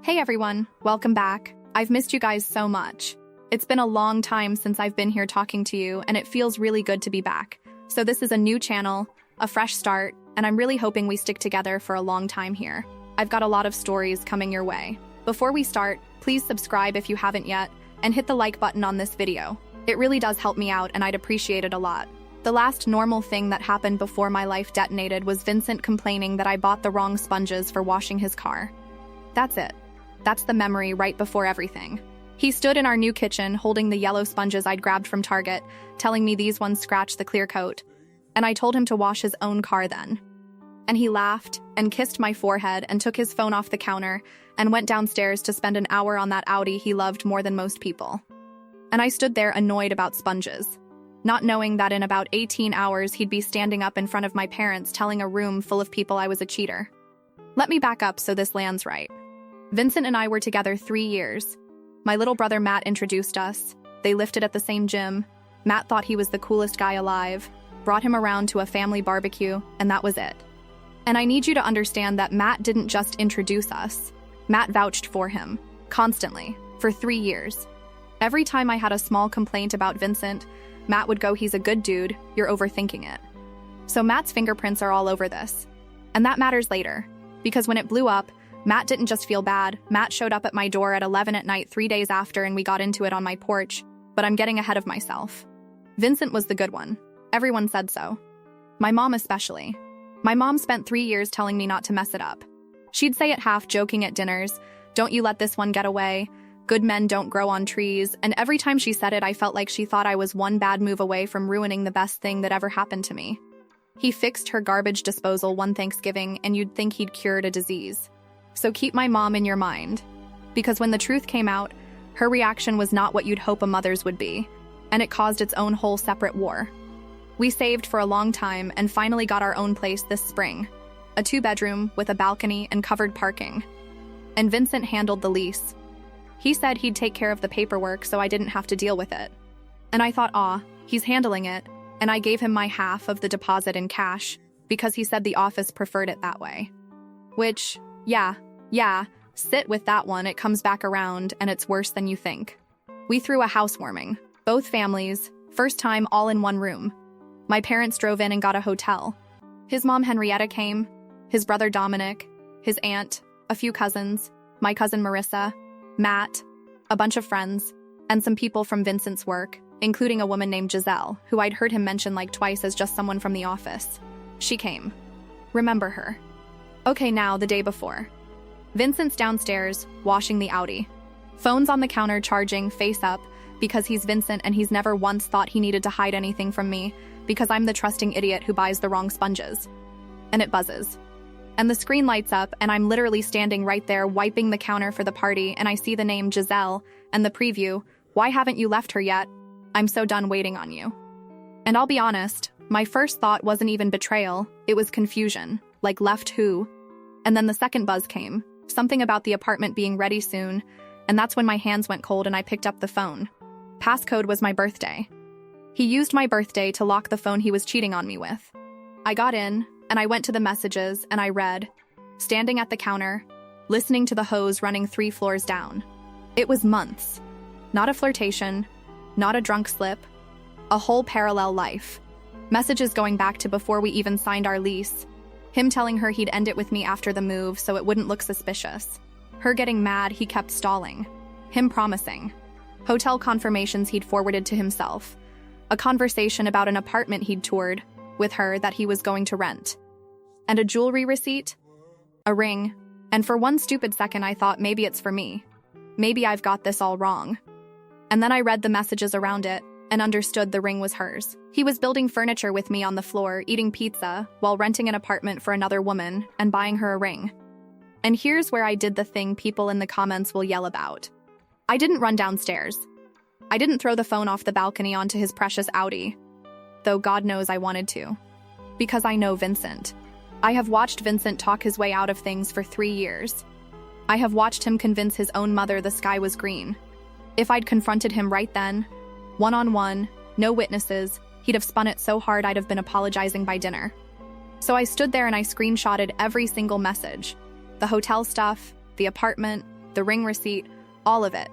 Hey everyone, welcome back. I've missed you guys so much. It's been a long time since I've been here talking to you, and it feels really good to be back. So this is a new channel, a fresh start, and I'm really hoping we stick together for a long time here. I've got a lot of stories coming your way. Before we start, please subscribe if you haven't yet, and hit the like button on this video. It really does help me out, and I'd appreciate it a lot. The last normal thing that happened before my life detonated was Vincent complaining that I bought the wrong sponges for washing his car. That's it. That's the memory right before everything. He stood in our new kitchen holding the yellow sponges I'd grabbed from Target, telling me these ones scratch the clear coat. And I told him to wash his own car then. And he laughed and kissed my forehead and took his phone off the counter and went downstairs to spend an hour on that Audi he loved more than most people. And I stood there annoyed about sponges, not knowing that in about 18 hours he'd be standing up in front of my parents telling a room full of people I was a cheater. Let me back up so this lands right. Vincent and I were together 3 years. My little brother Matt introduced us. They lifted at the same gym. Matt thought he was the coolest guy alive, brought him around to a family barbecue, and that was it. And I need you to understand that Matt didn't just introduce us. Matt vouched for him, constantly, for 3 years. Every time I had a small complaint about Vincent, Matt would go, "He's a good dude, you're overthinking it." So Matt's fingerprints are all over this. And that matters later, because when it blew up, Matt didn't just feel bad. Matt showed up at my door at 11 at night 3 days after, and we got into it on my porch, but I'm getting ahead of myself. Vincent was the good one. Everyone said so. My mom especially. My mom spent 3 years telling me not to mess it up. She'd say it half joking at dinners, "Don't you let this one get away. Good men don't grow on trees," and every time she said it, I felt like she thought I was one bad move away from ruining the best thing that ever happened to me. He fixed her garbage disposal one Thanksgiving, and you'd think he'd cured a disease. So keep my mom in your mind, because when the truth came out, her reaction was not what you'd hope a mother's would be, and it caused its own whole separate war. We saved for a long time and finally got our own place this spring, a 2-bedroom with a balcony and covered parking. And Vincent handled the lease. He said he'd take care of the paperwork so I didn't have to deal with it. And I thought, he's handling it, and I gave him my half of the deposit in cash because he said the office preferred it that way. Which, yeah, sit with that one, it comes back around and it's worse than you think. We threw a housewarming, both families, first time all in one room. My parents drove in and got a hotel. His mom Henrietta came, his brother Dominic, his aunt, a few cousins, my cousin Marissa, Matt, a bunch of friends, and some people from Vincent's work, including a woman named Giselle, who I'd heard him mention like twice as just someone from the office. She came. Remember her. Okay, now the day before. Vincent's downstairs, washing the Audi. Phone's on the counter charging, face up, because he's Vincent and he's never once thought he needed to hide anything from me, because I'm the trusting idiot who buys the wrong sponges. And it buzzes. And the screen lights up, and I'm literally standing right there wiping the counter for the party, and I see the name Giselle, and the preview, "Why haven't you left her yet? I'm so done waiting on you." And I'll be honest, my first thought wasn't even betrayal, it was confusion, like left who? And then the second buzz came. Something about the apartment being ready soon, and that's when my hands went cold and I picked up the phone. Passcode was my birthday. He used my birthday to lock the phone he was cheating on me with. I got in, and I went to the messages, and I read, standing at the counter, listening to the hose running 3 floors down. It was months. Not a flirtation, not a drunk slip, a whole parallel life. Messages going back to before we even signed our lease. Him telling her he'd end it with me after the move so it wouldn't look suspicious. Her getting mad he kept stalling. Him promising. Hotel confirmations he'd forwarded to himself. A conversation about an apartment he'd toured with her that he was going to rent. And a jewelry receipt? A ring. And for one stupid second I thought maybe it's for me. Maybe I've got this all wrong. And then I read the messages around it and understood the ring was hers. He was building furniture with me on the floor, eating pizza, while renting an apartment for another woman and buying her a ring. And here's where I did the thing people in the comments will yell about. I didn't run downstairs. I didn't throw the phone off the balcony onto his precious Audi, though God knows I wanted to. Because I know Vincent. I have watched Vincent talk his way out of things for 3 years. I have watched him convince his own mother the sky was green. If I'd confronted him right then, one-on-one, no witnesses, he'd have spun it so hard I'd have been apologizing by dinner. So I stood there and I screenshotted every single message. The hotel stuff, the apartment, the ring receipt, all of it.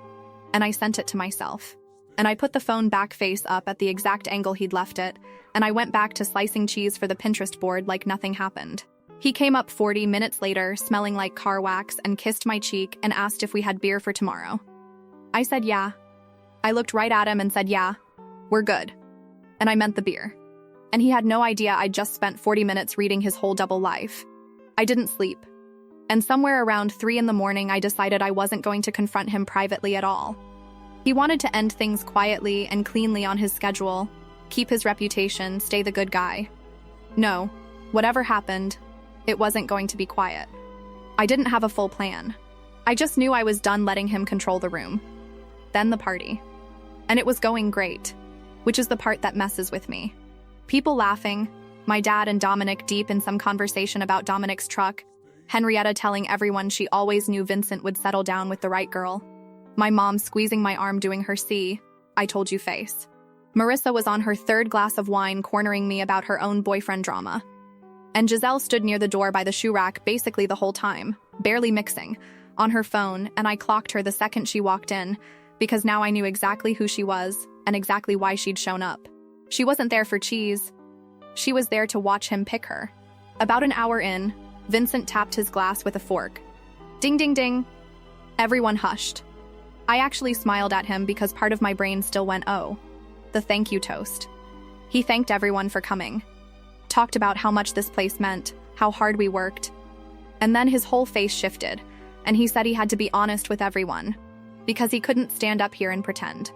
And I sent it to myself. And I put the phone back face up at the exact angle he'd left it, and I went back to slicing cheese for the Pinterest board like nothing happened. He came up 40 minutes later, smelling like car wax, and kissed my cheek and asked if we had beer for tomorrow. I said yeah. I looked right at him and said yeah, we're good. And I meant the beer. And he had no idea I'd just spent 40 minutes reading his whole double life. I didn't sleep. And somewhere around 3 in the morning, I decided I wasn't going to confront him privately at all. He wanted to end things quietly and cleanly on his schedule, keep his reputation, stay the good guy. No, whatever happened, it wasn't going to be quiet. I didn't have a full plan. I just knew I was done letting him control the room. Then the party. And it was going great, which is the part that messes with me. People laughing, my dad and Dominic deep in some conversation about Dominic's truck, Henrietta telling everyone she always knew Vincent would settle down with the right girl, my mom squeezing my arm doing her I told you face. Marissa was on her 3rd glass of wine cornering me about her own boyfriend drama. And Giselle stood near the door by the shoe rack basically the whole time, barely mixing, on her phone, and I clocked her the second she walked in, because now I knew exactly who she was and exactly why she'd shown up. She wasn't there for cheese. She was there to watch him pick her. About an hour in, Vincent tapped his glass with a fork. Ding, ding, ding. Everyone hushed. I actually smiled at him because part of my brain still went, oh, the thank you toast. He thanked everyone for coming. Talked about how much this place meant, how hard we worked. And then his whole face shifted, and he said he had to be honest with everyone, because he couldn't stand up here and pretend.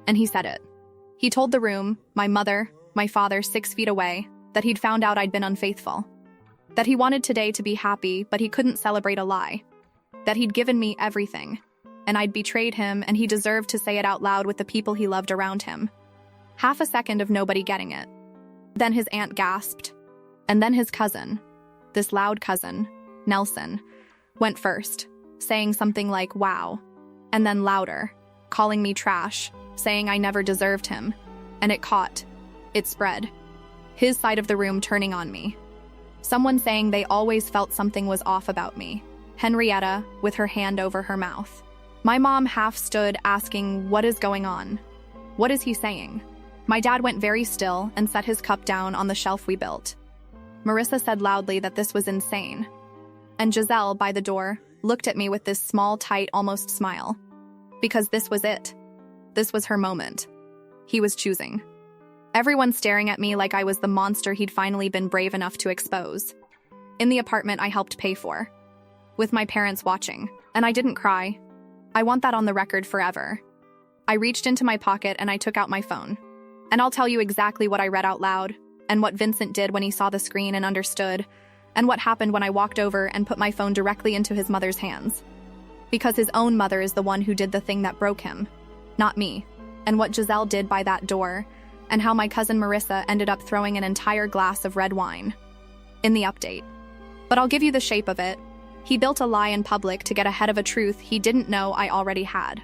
And he said it. He told the room, my mother, my father 6 feet away, that he'd found out I'd been unfaithful. That he wanted today to be happy, but he couldn't celebrate a lie. That he'd given me everything, and I'd betrayed him, and he deserved to say it out loud with the people he loved around him. Half a second of nobody getting it. Then his aunt gasped. And then his cousin, this loud cousin, Nelson, went first, saying something like, wow. And then louder, calling me trash, saying I never deserved him. And it caught. It spread. His side of the room turning on me. Someone saying they always felt something was off about me. Henrietta, with her hand over her mouth. My mom half stood asking, what is going on? What is he saying? My dad went very still and set his cup down on the shelf we built. Marissa said loudly that this was insane. And Giselle, by the door, looked at me with this small, tight, almost smile. Because this was it. This was her moment. He was choosing. Everyone staring at me like I was the monster he'd finally been brave enough to expose. In the apartment I helped pay for. With my parents watching. And I didn't cry. I want that on the record forever. I reached into my pocket and I took out my phone. And I'll tell you exactly what I read out loud, and what Vincent did when he saw the screen and understood, and what happened when I walked over and put my phone directly into his mother's hands. Because his own mother is the one who did the thing that broke him, not me, and what Giselle did by that door, and how my cousin Marissa ended up throwing an entire glass of red wine. In the update. But I'll give you the shape of it. He built a lie in public to get ahead of a truth he didn't know I already had.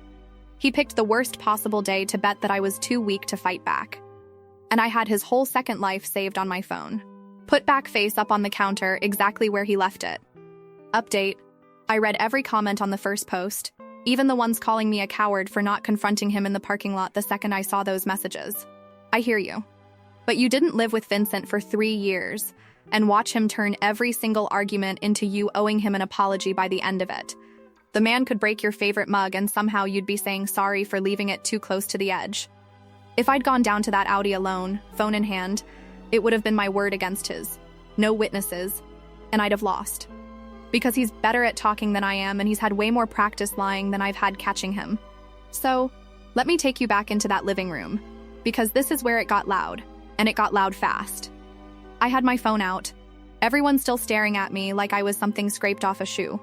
He picked the worst possible day to bet that I was too weak to fight back. And I had his whole second life saved on my phone. Put back face up on the counter exactly where he left it. Update. I read every comment on the first post, even the ones calling me a coward for not confronting him in the parking lot the second I saw those messages. I hear you. But you didn't live with Vincent for 3 years and watch him turn every single argument into you owing him an apology by the end of it. The man could break your favorite mug and somehow you'd be saying sorry for leaving it too close to the edge. If I'd gone down to that Audi alone, phone in hand, it would have been my word against his. No witnesses, and I'd have lost. Because he's better at talking than I am, and he's had way more practice lying than I've had catching him. So, let me take you back into that living room, because this is where it got loud, and it got loud fast. I had my phone out, everyone still staring at me like I was something scraped off a shoe.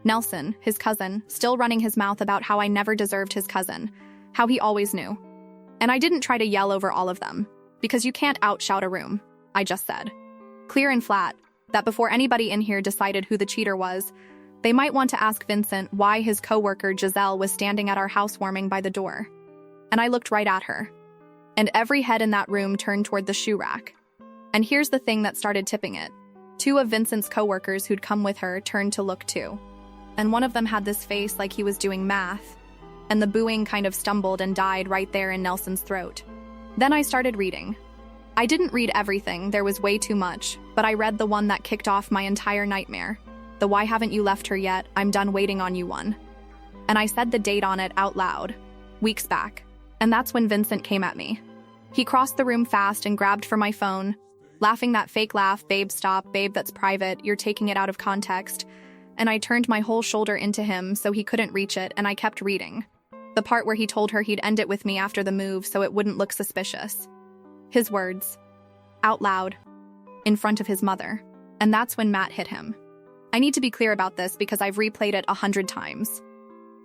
Nelson, his cousin, still running his mouth about how I never deserved his cousin, how he always knew. And I didn't try to yell over all of them, because you can't outshout a room, I just said. Clear and flat, that before anybody in here decided who the cheater was, they might want to ask Vincent why his coworker Giselle was standing at our housewarming by the door. And I looked right at her. And every head in that room turned toward the shoe rack. And here's the thing that started tipping it. 2 of Vincent's coworkers who'd come with her turned to look too. and one of them had this face like he was doing math, and the booing kind of stumbled and died right there in Nelson's throat. Then I started reading. I didn't read everything, there was way too much, but I read the one that kicked off my entire nightmare. The "Why haven't you left her yet? I'm done waiting on you" one. And I said the date on it out loud, weeks back. And that's when Vincent came at me. He crossed the room fast and grabbed for my phone, laughing that fake laugh, "Babe, stop, babe, that's private, you're taking it out of context." And I turned my whole shoulder into him so he couldn't reach it, and I kept reading. The part where he told her he'd end it with me after the move so it wouldn't look suspicious. His words. Out loud. In front of his mother. And that's when Matt hit him. I need to be clear about this because I've replayed it 100 times.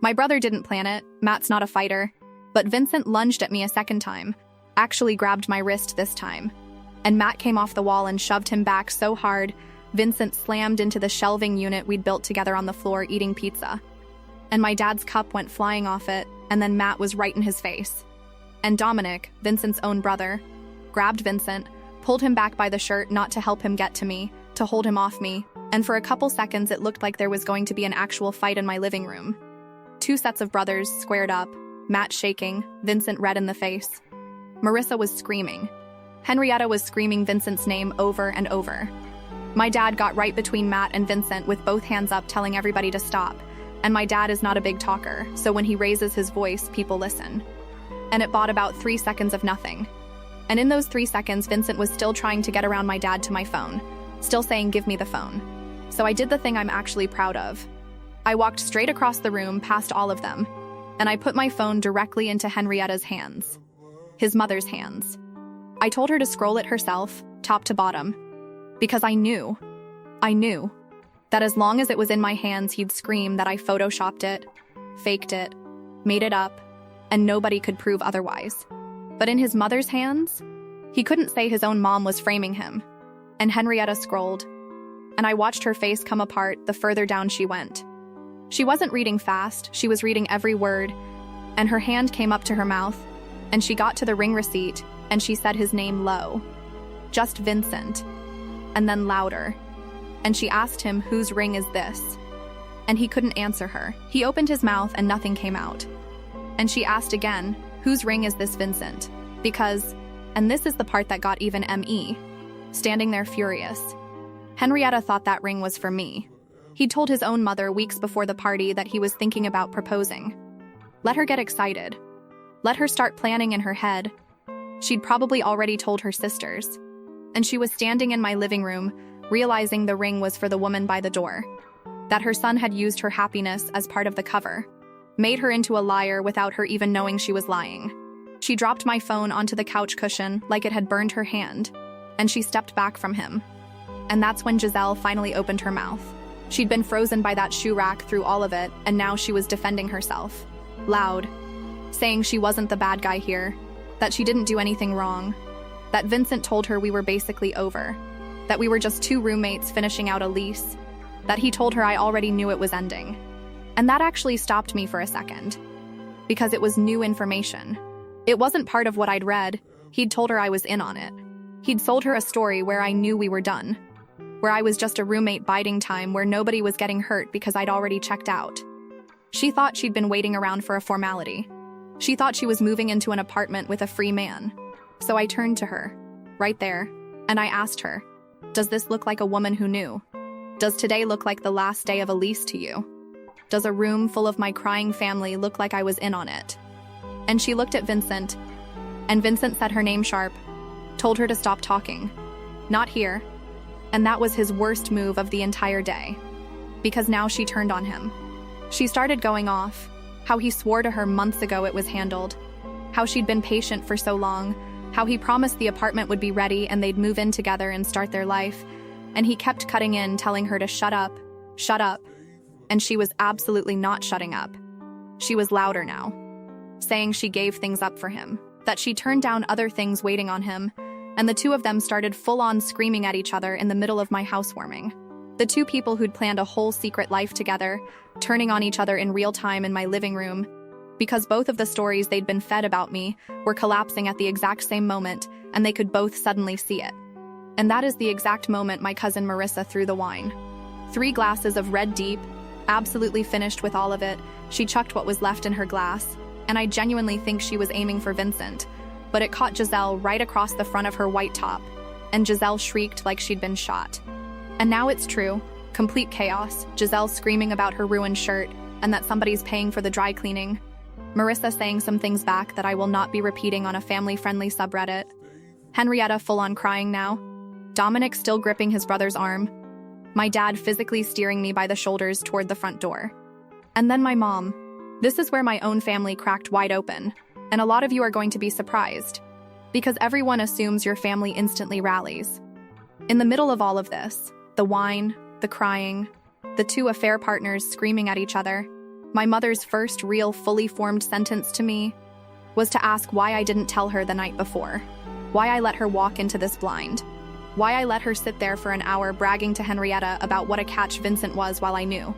My brother didn't plan it, Matt's not a fighter, but Vincent lunged at me a second time, actually grabbed my wrist this time. And Matt came off the wall and shoved him back so hard, Vincent slammed into the shelving unit we'd built together on the floor eating pizza. And my dad's cup went flying off it, and then Matt was right in his face. And Dominic, Vincent's own brother, grabbed Vincent, pulled him back by the shirt not to help him get to me, to hold him off me, and for a couple seconds it looked like there was going to be an actual fight in my living room. 2 sets of brothers squared up, Matt shaking, Vincent red in the face. Marissa was screaming. Henrietta was screaming Vincent's name over and over. My dad got right between Matt and Vincent with both hands up telling everybody to stop, and my dad is not a big talker, so when he raises his voice, people listen. And it bought about 3 seconds of nothing. And in those 3 seconds, Vincent was still trying to get around my dad to my phone, still saying, "Give me the phone." So I did the thing I'm actually proud of. I walked straight across the room past all of them, and I put my phone directly into Henrietta's hands, his mother's hands. I told her to scroll it herself, top to bottom, because I knew that as long as it was in my hands, he'd scream that I photoshopped it, faked it, made it up, and nobody could prove otherwise. But in his mother's hands, he couldn't say his own mom was framing him. And Henrietta scrolled, and I watched her face come apart the further down she went. She wasn't reading fast, she was reading every word, and her hand came up to her mouth, and she got to the ring receipt, and she said his name low. Just Vincent. And then louder. And she asked him, "Whose ring is this?" And he couldn't answer her. He opened his mouth and nothing came out. And she asked again, "Whose ring is this, Vincent?" Because, and this is the part that got even ME, standing there furious. Henrietta thought that ring was for me. He'd told his own mother weeks before the party that he was thinking about proposing. Let her get excited. Let her start planning in her head. She'd probably already told her sisters. And she was standing in my living room, realizing the ring was for the woman by the door. That her son had used her happiness as part of the cover. Made her into a liar without her even knowing she was lying. She dropped my phone onto the couch cushion like it had burned her hand, and she stepped back from him. And that's when Giselle finally opened her mouth. She'd been frozen by that shoe rack through all of it, and now she was defending herself. Loud. Saying she wasn't the bad guy here. That she didn't do anything wrong. That Vincent told her we were basically over. That we were just 2 roommates finishing out a lease. That he told her I already knew it was ending. And that actually stopped me for a second. Because it was new information. It wasn't part of what I'd read. He'd told her I was in on it. He'd sold her a story where I knew we were done. Where I was just a roommate biding time where nobody was getting hurt because I'd already checked out. She thought she'd been waiting around for a formality. She thought she was moving into an apartment with a free man. So I turned to her, right there, and I asked her, "Does this look like a woman who knew? Does today look like the last day of a lease to you? Does a room full of my crying family look like I was in on it?" And she looked at Vincent, and Vincent said her name sharp, told her to stop talking. Not here. And that was his worst move of the entire day. Because now she turned on him. She started going off, how he swore to her months ago it was handled, how she'd been patient for so long, how he promised the apartment would be ready and they'd move in together and start their life, and he kept cutting in, telling her to shut up, and she was absolutely not shutting up. She was louder now, saying she gave things up for him, that she turned down other things waiting on him, and the 2 of them started full-on screaming at each other in the middle of my housewarming. The 2 people who'd planned a whole secret life together, turning on each other in real time in my living room, because both of the stories they'd been fed about me were collapsing at the exact same moment, and they could both suddenly see it. And that is the exact moment my cousin Marissa threw the wine. 3 glasses of red deep, Absolutely finished with all of it, she chucked what was left in her glass, and I genuinely think she was aiming for Vincent, but it caught Giselle right across the front of her white top, and Giselle shrieked like she'd been shot. And now it's true. Complete chaos, Giselle screaming about her ruined shirt, and that somebody's paying for the dry cleaning. Marissa saying some things back that I will not be repeating on a family-friendly subreddit. Henrietta full-on crying now. Dominic still gripping his brother's arm. My dad physically steering me by the shoulders toward the front door. And then my mom. This is where my own family cracked wide open, and a lot of you are going to be surprised, because everyone assumes your family instantly rallies. In the middle of all of this, the wine, the crying, the two affair partners screaming at each other, my mother's first real fully formed sentence to me was to ask why I didn't tell her the night before, why I let her walk into this blind, why I let her sit there for an hour bragging to Henrietta about what a catch Vincent was while I knew.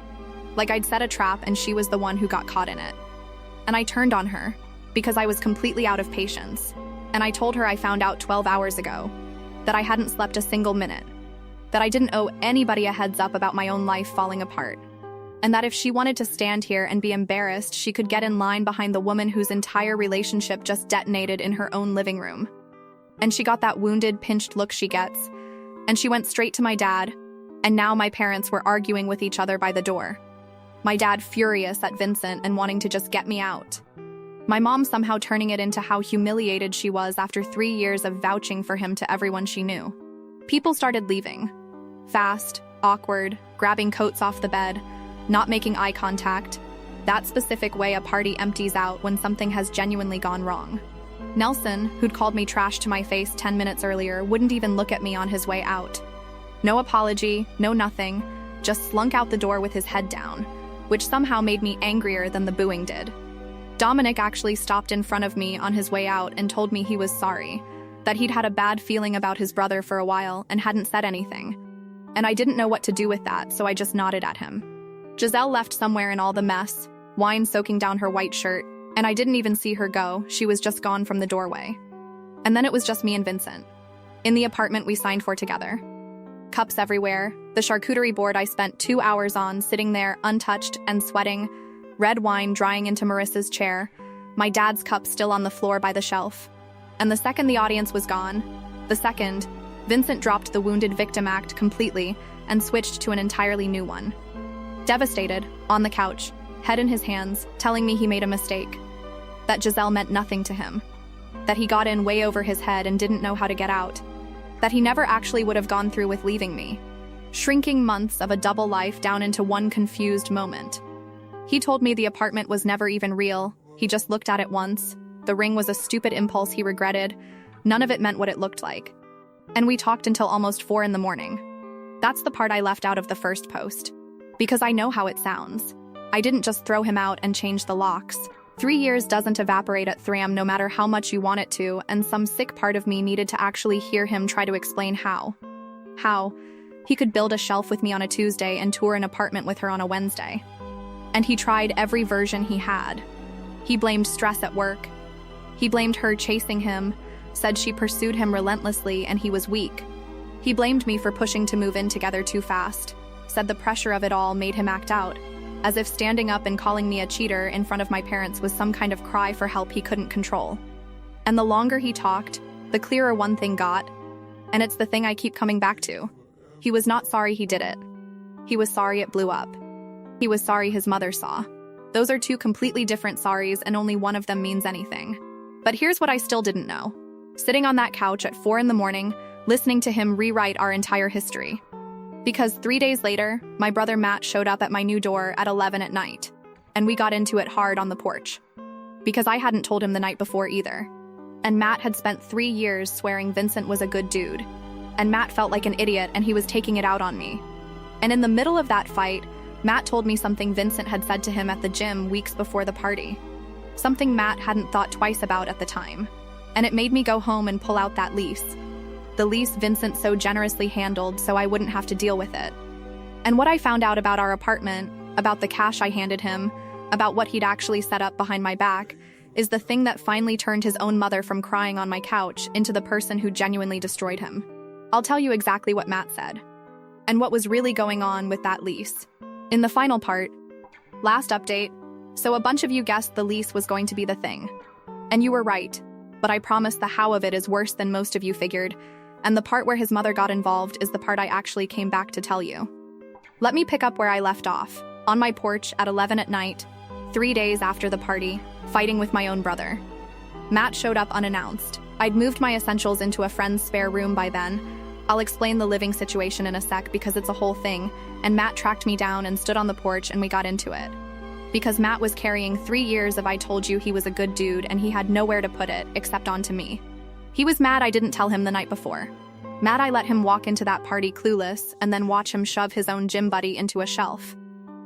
Like I'd set a trap and she was the one who got caught in it. And I turned on her because I was completely out of patience. And I told her I found out 12 hours ago that I hadn't slept a single minute, that I didn't owe anybody a heads up about my own life falling apart, and that if she wanted to stand here and be embarrassed, she could get in line behind the woman whose entire relationship just detonated in her own living room. And she got that wounded, pinched look she gets, and she went straight to my dad, and now my parents were arguing with each other by the door. My dad furious at Vincent and wanting to just get me out. My mom somehow turning it into how humiliated she was after 3 years of vouching for him to everyone she knew. People started leaving. Fast, awkward, grabbing coats off the bed, not making eye contact. That specific way a party empties out when something has genuinely gone wrong. Nelson, who'd called me trash to my face 10 minutes earlier, wouldn't even look at me on his way out. No apology, no nothing, just slunk out the door with his head down, which somehow made me angrier than the booing did. Dominic actually stopped in front of me on his way out and told me he was sorry, that he'd had a bad feeling about his brother for a while and hadn't said anything. And I didn't know what to do with that, so I just nodded at him. Giselle left somewhere in all the mess, wine soaking down her white shirt, and I didn't even see her go, she was just gone from the doorway. And then it was just me and Vincent. In the apartment we signed for together. Cups everywhere, the charcuterie board I spent 2 hours on sitting there untouched and sweating, red wine drying into Marissa's chair, my dad's cup still on the floor by the shelf. And the second the audience was gone, the second, Vincent dropped the wounded victim act completely and switched to an entirely new one. Devastated, on the couch, head in his hands, telling me he made a mistake, that Giselle meant nothing to him, that he got in way over his head and didn't know how to get out, that he never actually would have gone through with leaving me, shrinking months of a double life down into one confused moment. He told me the apartment was never even real, he just looked at it once, the ring was a stupid impulse he regretted, none of it meant what it looked like. And we talked until almost 4 a.m. That's the part I left out of the first post, because I know how it sounds. I didn't just throw him out and change the locks. 3 years doesn't evaporate at 3 a.m. no matter how much you want it to, and some sick part of me needed to actually hear him try to explain how. How he could build a shelf with me on a Tuesday and tour an apartment with her on a Wednesday. And he tried every version he had. He blamed stress at work. He blamed her chasing him, said she pursued him relentlessly and he was weak. He blamed me for pushing to move in together too fast, said the pressure of it all made him act out, as if standing up and calling me a cheater in front of my parents was some kind of cry for help he couldn't control. And the longer he talked, the clearer one thing got, and it's the thing I keep coming back to. He was not sorry he did it. He was sorry it blew up. He was sorry his mother saw. Those are two completely different sorries, and only one of them means anything. But here's what I still didn't know. Sitting on that couch at 4 a.m, listening to him rewrite our entire history. Because 3 days later, my brother Matt showed up at my new door at 11 at night, and we got into it hard on the porch. Because I hadn't told him the night before either. And Matt had spent 3 years swearing Vincent was a good dude. And Matt felt like an idiot and he was taking it out on me. And in the middle of that fight, Matt told me something Vincent had said to him at the gym weeks before the party. Something Matt hadn't thought twice about at the time. And it made me go home and pull out that lease. The lease Vincent so generously handled so I wouldn't have to deal with it. And what I found out about our apartment, about the cash I handed him, about what he'd actually set up behind my back, is the thing that finally turned his own mother from crying on my couch into the person who genuinely destroyed him. I'll tell you exactly what Matt said. And what was really going on with that lease. In the final part, Last update. So a bunch of you guessed the lease was going to be the thing. And you were right. But I promise the how of it is worse than most of you figured. And the part where his mother got involved is the part I actually came back to tell you. Let me pick up where I left off. On my porch at 11 at night, 3 days after the party, fighting with my own brother. Matt showed up unannounced. I'd moved my essentials into a friend's spare room by then. I'll explain the living situation in a sec because it's a whole thing, and Matt tracked me down and stood on the porch and we got into it. Because Matt was carrying 3 years of I told you he was a good dude and he had nowhere to put it except onto me. He was mad I didn't tell him the night before. Mad I let him walk into that party clueless and then watch him shove his own gym buddy into a shelf.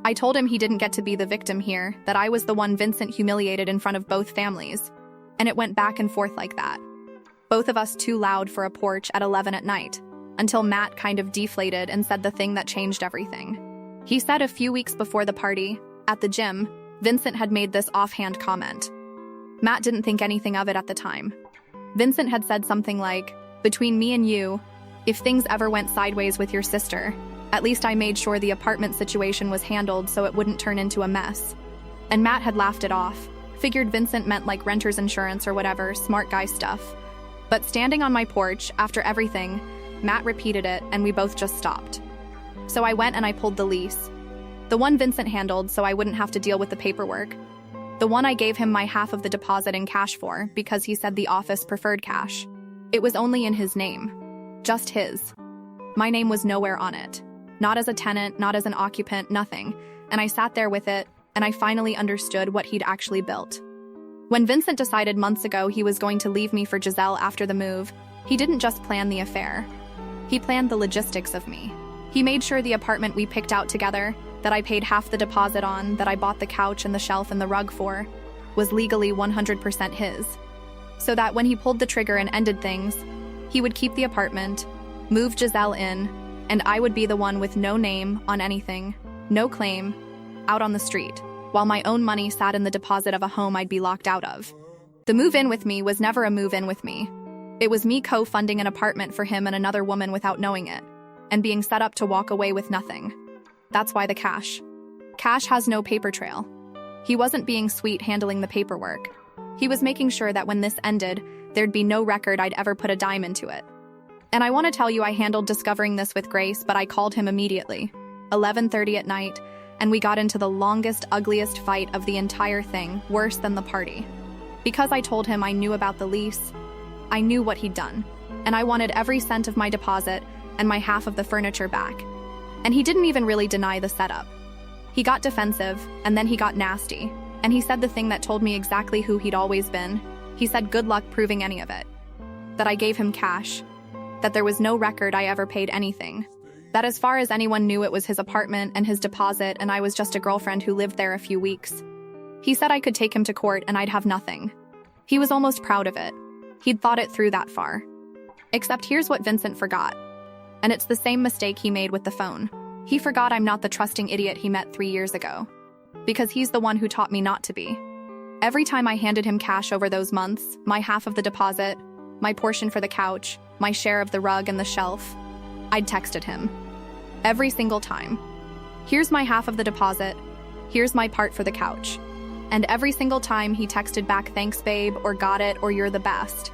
I told him he didn't get to be the victim here, that I was the one Vincent humiliated in front of both families. And it went back and forth like that. Both of us too loud for a porch at 11 at night, until Matt kind of deflated and said the thing that changed everything. He said a few weeks before the party, at the gym, Vincent had made this offhand comment. Matt didn't think anything of it at the time. Vincent had said something like, "Between me and you, if things ever went sideways with your sister, at least I made sure the apartment situation was handled so it wouldn't turn into a mess." And Matt had laughed it off, figured Vincent meant like renter's insurance or whatever, smart guy stuff. But standing on my porch, after everything, Matt repeated it and we both just stopped. So I went and I pulled the lease. The one Vincent handled so I wouldn't have to deal with the paperwork. The one I gave him my half of the deposit in cash for because he said the office preferred cash. It was only in his name. Just his. My name was nowhere on it. Not as a tenant, not as an occupant, nothing. And I sat there with it, and I finally understood what he'd actually built. When Vincent decided months ago he was going to leave me for Giselle after the move, he didn't just plan the affair. He planned the logistics of me. He made sure the apartment we picked out together, that I paid half the deposit on, that I bought the couch and the shelf and the rug for, was legally 100% his. So that when he pulled the trigger and ended things, he would keep the apartment, move Giselle in, and I would be the one with no name on anything, no claim, out on the street, while my own money sat in the deposit of a home I'd be locked out of. The move-in with me was never a move-in with me. It was me co-funding an apartment for him and another woman without knowing it, and being set up to walk away with nothing. That's why the cash. Cash has no paper trail. He wasn't being sweet handling the paperwork. He was making sure that when this ended, there'd be no record I'd ever put a dime into it. And I want to tell you I handled discovering this with grace, but I called him immediately. 11:30 at night, and we got into the longest, ugliest fight of the entire thing, worse than the party. Because I told him I knew about the lease, I knew what he'd done, and I wanted every cent of my deposit and my half of the furniture back. And he didn't even really deny the setup. He got defensive, and then he got nasty, and he said the thing that told me exactly who he'd always been. He said good luck proving any of it. That I gave him cash. That there was no record I ever paid anything. That as far as anyone knew it was his apartment and his deposit and I was just a girlfriend who lived there a few weeks. He said I could take him to court and I'd have nothing. He was almost proud of it. He'd thought it through that far. Except here's what Vincent forgot. And it's the same mistake he made with the phone. He forgot I'm not the trusting idiot he met 3 years ago. Because he's the one who taught me not to be. Every time I handed him cash over those months, my half of the deposit, my portion for the couch, my share of the rug and the shelf, I'd texted him. Every single time. Here's my half of the deposit. Here's my part for the couch. And every single time he texted back thanks babe or got it or you're the best.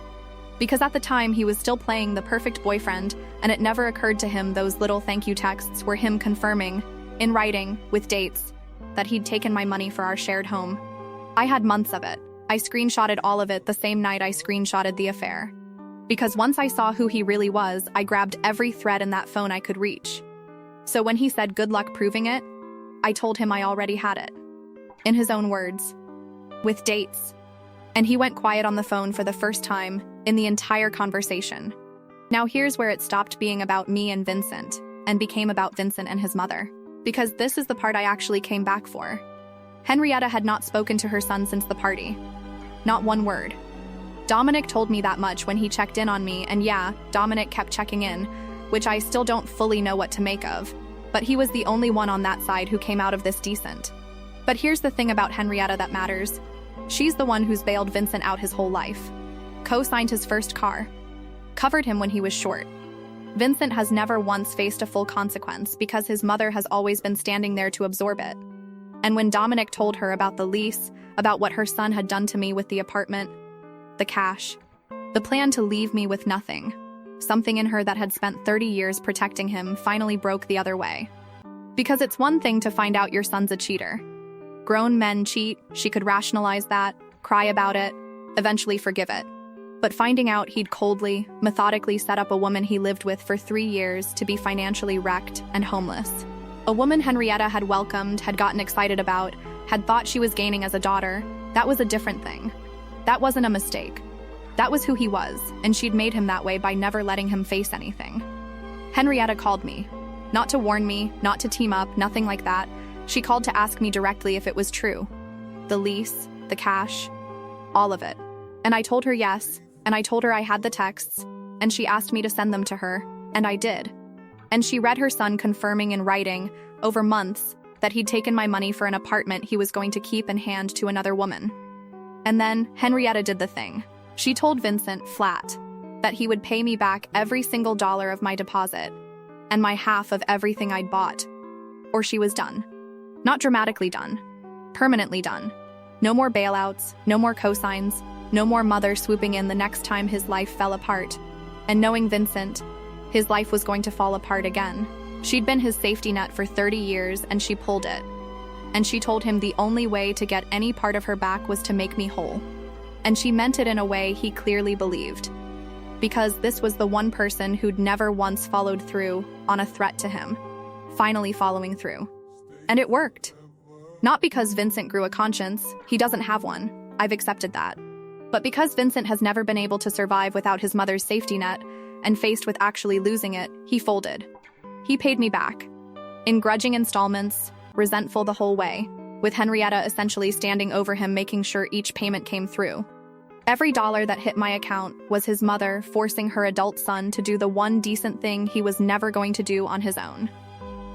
Because at the time he was still playing the perfect boyfriend and it never occurred to him those little thank you texts were him confirming, in writing, with dates, that he'd taken my money for our shared home. I had months of it. I screenshotted all of it the same night I screenshotted the affair. Because once I saw who he really was, I grabbed every thread in that phone I could reach. So when he said good luck proving it, I told him I already had it. In his own words. With dates. And he went quiet on the phone for the first time in the entire conversation. Now here's where it stopped being about me and Vincent, and became about Vincent and his mother. Because this is the part I actually came back for. Henrietta had not spoken to her son since the party. Not one word. Dominic told me that much when he checked in on me, and yeah, Dominic kept checking in, which I still don't fully know what to make of, but he was the only one on that side who came out of this decent. But here's the thing about Henrietta that matters. She's the one who's bailed Vincent out his whole life. Co-signed his first car. Covered him when he was short. Vincent has never once faced a full consequence because his mother has always been standing there to absorb it. And when Dominic told her about the lease, about what her son had done to me with the apartment, the cash, the plan to leave me with nothing, something in her that had spent 30 years protecting him finally broke the other way. Because it's one thing to find out your son's a cheater. Grown men cheat, she could rationalize that, cry about it, eventually forgive it. But finding out he'd coldly, methodically set up a woman he lived with for 3 years to be financially wrecked and homeless. A woman Henrietta had welcomed, had gotten excited about, had thought she was gaining as a daughter, that was a different thing. That wasn't a mistake. That was who he was, and she'd made him that way by never letting him face anything. Henrietta called me. Not to warn me, not to team up, nothing like that. She called to ask me directly if it was true. The lease, the cash, all of it. And I told her yes, and I told her I had the texts, and she asked me to send them to her, and I did. And she read her son confirming in writing, over months, that he'd taken my money for an apartment he was going to keep and hand to another woman. And then Henrietta did the thing. She told Vincent flat that he would pay me back every single dollar of my deposit and my half of everything I'd bought. Or she was done. Not dramatically done. Permanently done. No more bailouts, no more cosigns, no more mother swooping in the next time his life fell apart. And knowing Vincent, his life was going to fall apart again. She'd been his safety net for 30 years and she pulled it. And she told him the only way to get any part of her back was to make me whole. And she meant it in a way he clearly believed. Because this was the one person who'd never once followed through on a threat to him, finally following through. And it worked. Not because Vincent grew a conscience, he doesn't have one, I've accepted that. But because Vincent has never been able to survive without his mother's safety net, and faced with actually losing it, he folded. He paid me back. In grudging installments, resentful the whole way, with Henrietta essentially standing over him making sure each payment came through. Every dollar that hit my account was his mother forcing her adult son to do the one decent thing he was never going to do on his own.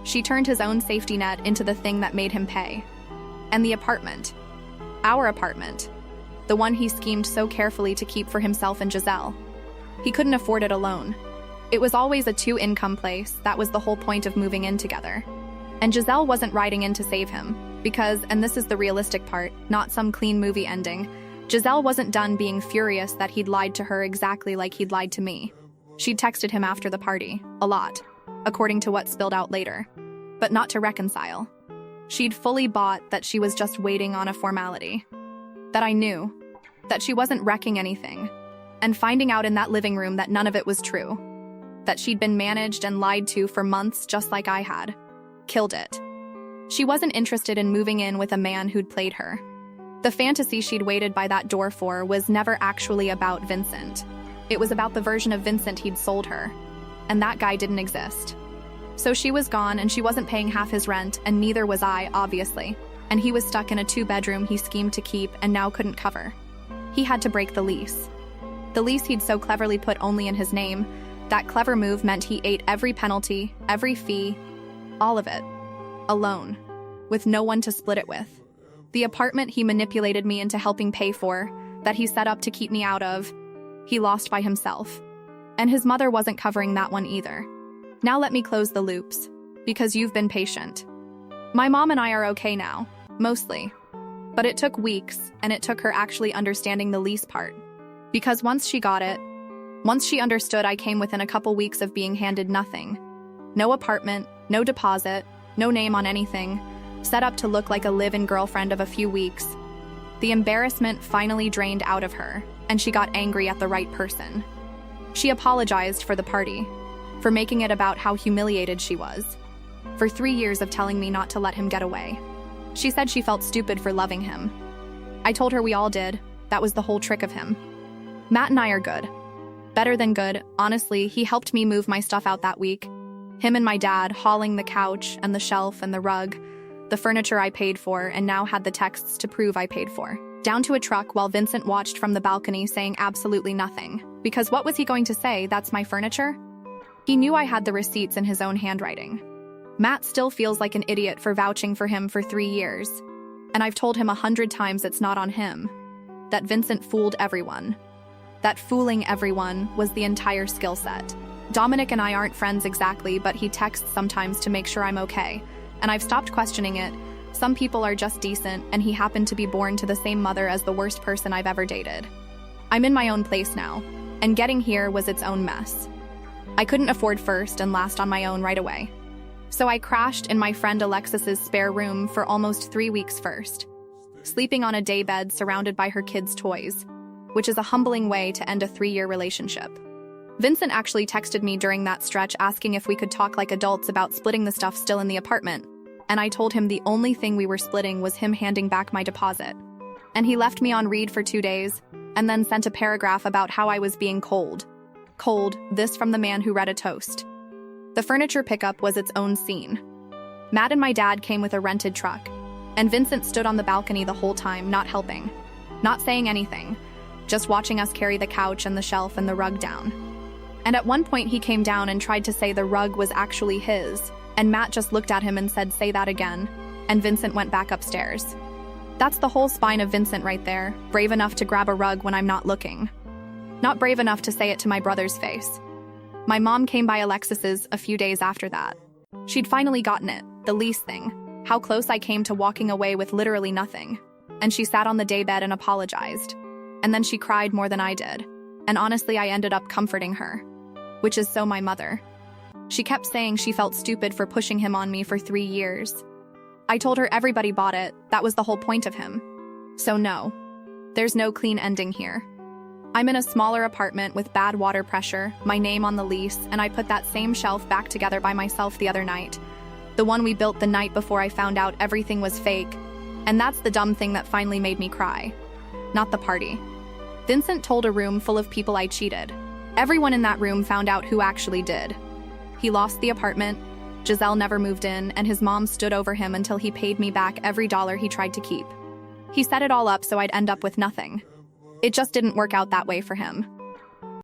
She turned his own safety net into the thing that made him pay. And the apartment. Our apartment. The one he schemed so carefully to keep for himself and Giselle. He couldn't afford it alone. It was always a two-income place, that was the whole point of moving in together. And Giselle wasn't riding in to save him, because, and this is the realistic part, not some clean movie ending, Giselle wasn't done being furious that he'd lied to her exactly like he'd lied to me. She'd texted him after the party, a lot, according to what spilled out later. But not to reconcile. She'd fully bought that she was just waiting on a formality. That I knew. That she wasn't wrecking anything. And finding out in that living room that none of it was true. That she'd been managed and lied to for months just like I had. Killed it. She wasn't interested in moving in with a man who'd played her. The fantasy she'd waited by that door for was never actually about Vincent. It was about the version of Vincent he'd sold her. And that guy didn't exist. So she was gone and she wasn't paying half his rent, and neither was I, obviously. And he was stuck in a 2-bedroom he schemed to keep and now couldn't cover. He had to break the lease. The lease he'd so cleverly put only in his name. That clever move meant he ate every penalty, every fee, all of it. Alone. With no one to split it with. The apartment he manipulated me into helping pay for, that he set up to keep me out of, he lost by himself. And his mother wasn't covering that one either. Now let me close the loops, because you've been patient. My mom and I are okay now, mostly. But it took weeks, and it took her actually understanding the lease part. Because once she got it, once she understood, I came within a couple weeks of being handed nothing. No apartment, no deposit, no name on anything, set up to look like a live-in girlfriend of a few weeks. The embarrassment finally drained out of her, and she got angry at the right person. She apologized for the party, for making it about how humiliated she was, for 3 years of telling me not to let him get away. She said she felt stupid for loving him. I told her we all did. That was the whole trick of him. Matt and I are good. Better than good, honestly. He helped me move my stuff out that week. Him and my dad hauling the couch and the shelf and the rug, the furniture I paid for and now had the texts to prove I paid for, down to a truck while Vincent watched from the balcony saying absolutely nothing. Because what was he going to say? That's my furniture? He knew I had the receipts in his own handwriting. Matt still feels like an idiot for vouching for him for 3 years. And I've told him 100 times it's not on him. That Vincent fooled everyone. That fooling everyone was the entire skill set. Dominic and I aren't friends exactly, but he texts sometimes to make sure I'm okay. And I've stopped questioning it, Some people are just decent, and he happened to be born to the same mother as the worst person I've ever dated. I'm in my own place now, and getting here was its own mess. I couldn't afford first and last on my own right away. So I crashed in my friend Alexis's spare room for almost 3 weeks first, sleeping on a daybed surrounded by her kids' toys, which is a humbling way to end a 3-year relationship. Vincent actually texted me during that stretch asking if we could talk like adults about splitting the stuff still in the apartment, and I told him the only thing we were splitting was him handing back my deposit. And he left me on read for 2 days, and then sent a paragraph about how I was being cold. Cold, this from the man who read a toast. The furniture pickup was its own scene. Matt and my dad came with a rented truck, and Vincent stood on the balcony the whole time, not helping, not saying anything, just watching us carry the couch and the shelf and the rug down. And at one point he came down and tried to say the rug was actually his, and Matt just looked at him and said, "Say that again," and Vincent went back upstairs. That's the whole spine of Vincent right there, brave enough to grab a rug when I'm not looking. Not brave enough to say it to my brother's face. My mom came by Alexis's a few days after that. She'd finally gotten it, the lease thing, how close I came to walking away with literally nothing. And she sat on the daybed and apologized. And then she cried more than I did. And honestly, I ended up comforting her, which is so my mother. She kept saying she felt stupid for pushing him on me for 3 years. I told her everybody bought it, that was the whole point of him. So no, there's no clean ending here. I'm in a smaller apartment with bad water pressure, my name on the lease, and I put that same shelf back together by myself the other night. The one we built the night before I found out everything was fake. And that's the dumb thing that finally made me cry. Not the party. Vincent told a room full of people I cheated. Everyone in that room found out who actually did. He lost the apartment, Giselle never moved in, and his mom stood over him until he paid me back every dollar he tried to keep. He set it all up so I'd end up with nothing. It just didn't work out that way for him.